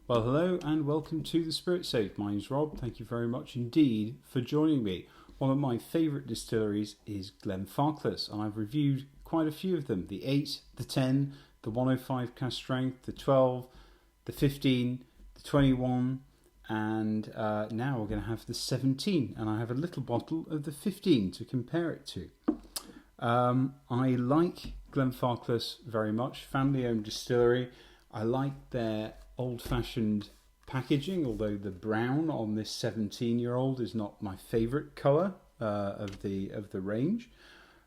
Well, hello and welcome to the Spirit Safe. My name's Rob. Thank you very much indeed for joining me. One of my favourite distilleries is Glenfarclas, and I've reviewed quite a few of them. The 8, the 10, the 105 cask strength, the 12, the 15, the 21, and now we're going to have the 17. And I have a little bottle of the 15 to compare it to. I like Glenfarclas very much, family-owned distillery. I like their old-fashioned packaging, although the brown on this 17-year-old is not my favourite colour of the range.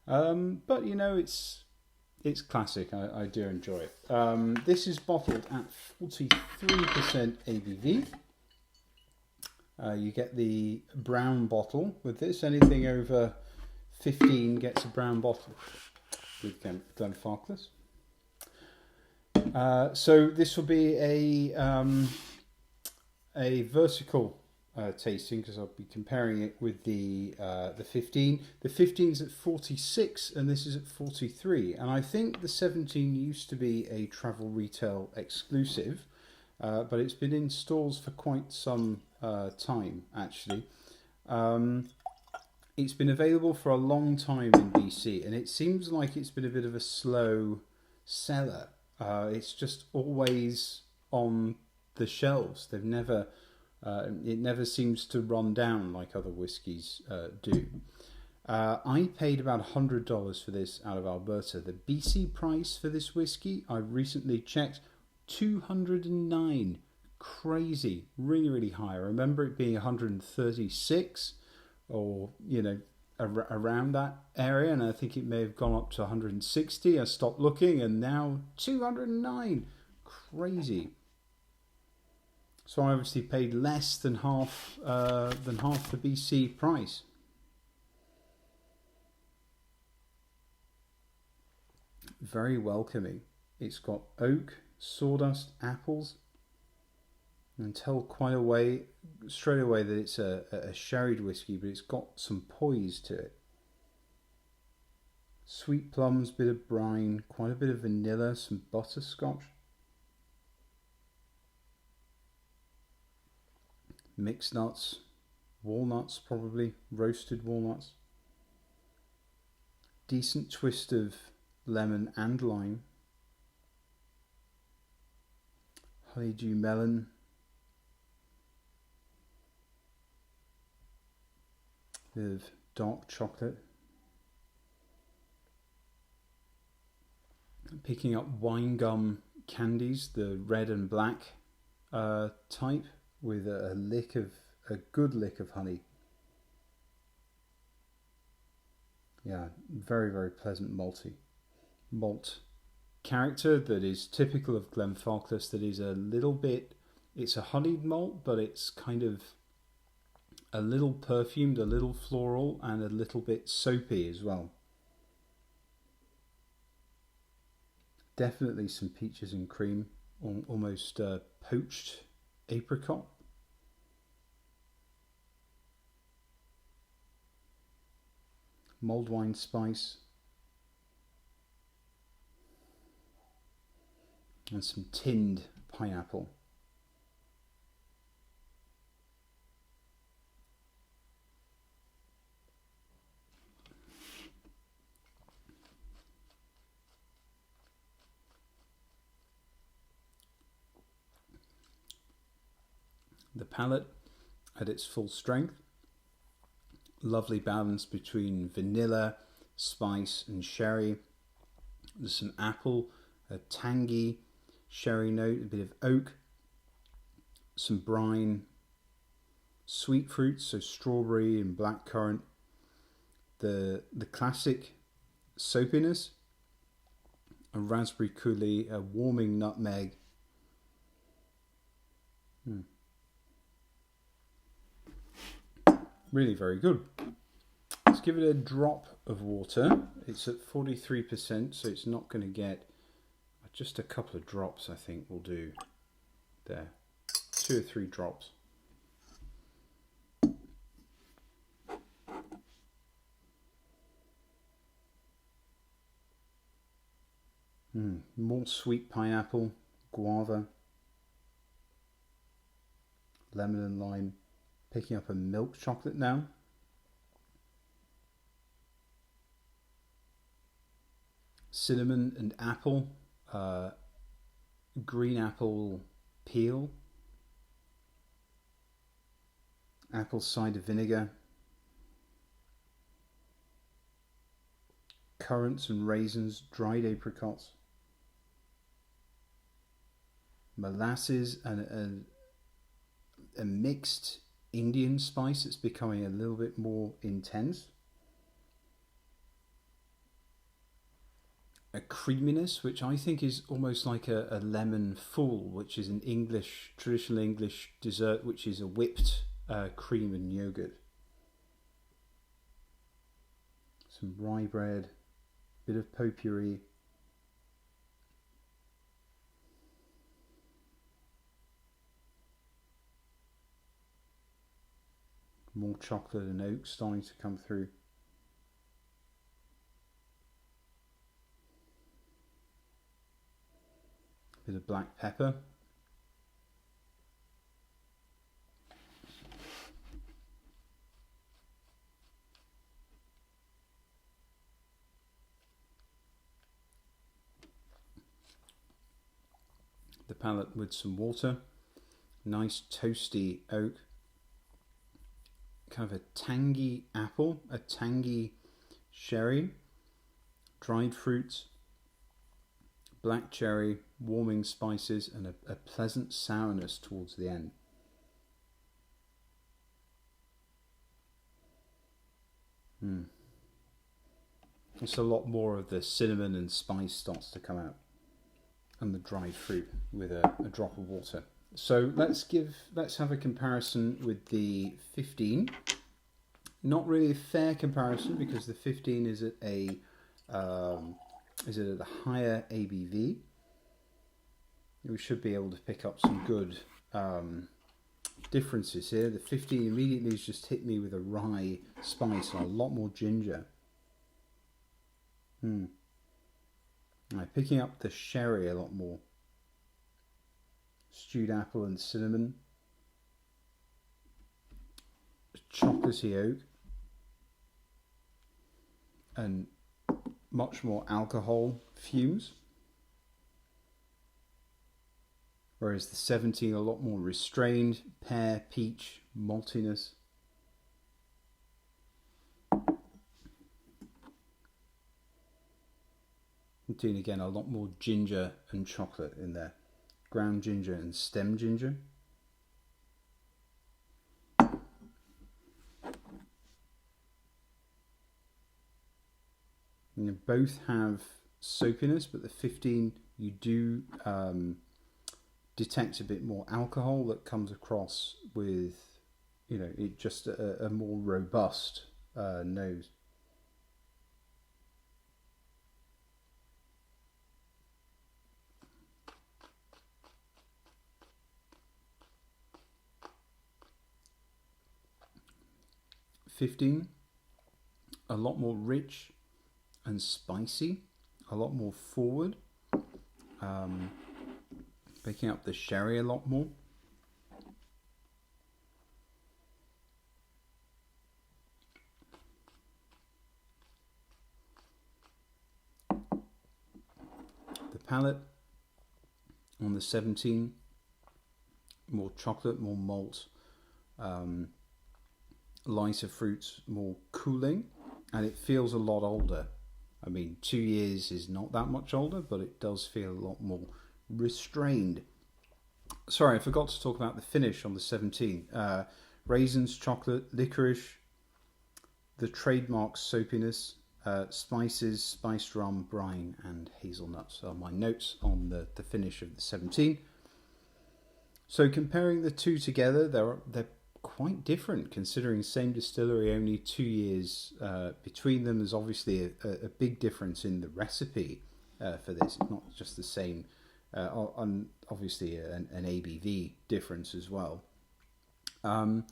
But you know, it's classic. I do enjoy it. This is bottled at 43% ABV. You get the brown bottle with this. Anything over 15 gets a brown bottle with Glenfarclas. So this will be a vertical tasting, because I'll be comparing it with the 15. The 15 is at 46 and this is at 43. And I think the 17 used to be a travel retail exclusive, but it's been in stores for quite some time actually. It's been available for a long time in BC, and it seems like it's been a bit of a slow seller. It's just always on the shelves. They've never, it never seems to run down like other whiskies do. I paid about $100 for this out of Alberta. The BC price for this whiskey, I recently checked, $209. Crazy, really, really high. I remember it being 136, or you know, around that area, and I think it may have gone up to 160. I stopped looking, and now 209. Crazy. So I obviously paid less than half the BC price. Very welcoming. It's got oak, sawdust, apples, and tell straight away that it's a sherried whiskey, but it's got some poise to it. Sweet plums, bit of brine, quite a bit of vanilla, some butterscotch. Mixed nuts, walnuts probably, roasted walnuts. Decent twist of lemon and lime. Honeydew melon. Bit of dark chocolate. Picking up wine gum candies, the red and black type, with a good lick of honey. Yeah, very, very pleasant malt character that is typical of Glenfarclas. That is a little bit, it's a honeyed malt, but it's kind of a little perfumed, a little floral, and a little bit soapy as well. Definitely some peaches and cream, almost poached apricot. Mulled wine spice. And some tinned pineapple. The palate at its full strength. Lovely balance between vanilla, spice and sherry. There's some apple, a tangy sherry note, a bit of oak, some brine, sweet fruits, so strawberry and blackcurrant. The classic soapiness, a raspberry coulis, a warming nutmeg. Really very good. Let's give it a drop of water. It's at 43%, so it's not going to get, just a couple of drops I think will do there. 2 or 3 drops. More sweet pineapple, guava. lemon and lime. Picking up a milk chocolate now. Cinnamon and apple. Green apple peel. Apple cider vinegar. Currants and raisins, dried apricots. Molasses and a mixed Indian spice that's becoming a little bit more intense. A creaminess, which I think is almost like a lemon fool, which is an traditional English dessert, which is a whipped cream and yogurt. Some rye bread, bit of potpourri. More chocolate and oat starting to come through. Bit of black pepper. The palate with some water. Nice toasty oak. Kind of a tangy apple, a tangy sherry, dried fruits, black cherry, warming spices, and a pleasant sourness towards the end. It's a lot more of the cinnamon and spice starts to come out, and the dried fruit with a drop of water. So let's have a comparison with the 15. Not really a fair comparison because the 15 is at a higher ABV. We should be able to pick up some good differences here. The 15 immediately has just hit me with a rye spice and a lot more ginger. Right, picking up the sherry a lot more. Stewed apple and cinnamon. Chocolatey oak. And much more alcohol fumes. Whereas the 17 a lot more restrained, pear, peach, maltiness. I'm doing again a lot more ginger and chocolate in there. Ground ginger and stem ginger. And both have soapiness, but the 15 you do detect a bit more alcohol that comes across with, it just a more robust nose. '15, a lot more rich and spicy, a lot more forward, picking up the sherry a lot more. The palate on the 17, more chocolate, more malt, lighter fruits, more cooling, and it feels a lot older. I mean, 2 years is not that much older, but it does feel a lot more restrained. Sorry, I forgot to talk about the finish on the 17. Raisins, chocolate, licorice, the trademark soapiness, spices, spiced rum, brine, and hazelnuts are my notes on the finish of the 17. So comparing the two together, they're quite different considering same distillery, only 2 years between them. There's obviously a big difference in the recipe for this. It's not just the same, obviously an ABV difference as well. A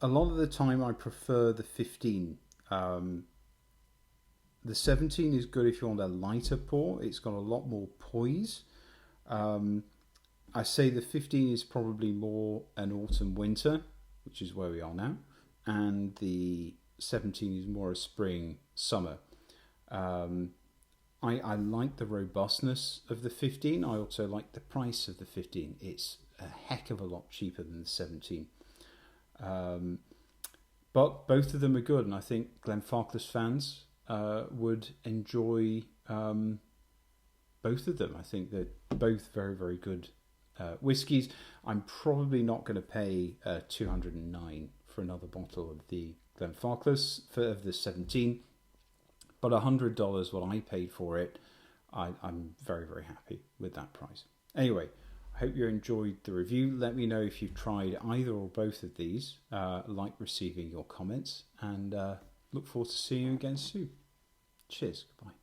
lot of the time I prefer the 15. The 17 is good if you want a lighter pour. It's got a lot more poise. I say the 15 is probably more an autumn-winter, which is where we are now, and the 17 is more a spring-summer. I like the robustness of the 15. I also like the price of the 15. It's a heck of a lot cheaper than the 17. But both of them are good, and I think Glenfarclas fans would enjoy both of them. I think they're both very, very good whiskies. I'm probably not going to pay $209 for another bottle of the Glenfarclas of the 17, but $100 what I paid for it, I'm very, very happy with that price. Anyway, I hope you enjoyed the review. Let me know if you've tried either or both of these. Like receiving your comments, and look forward to seeing you again soon. Cheers. Goodbye.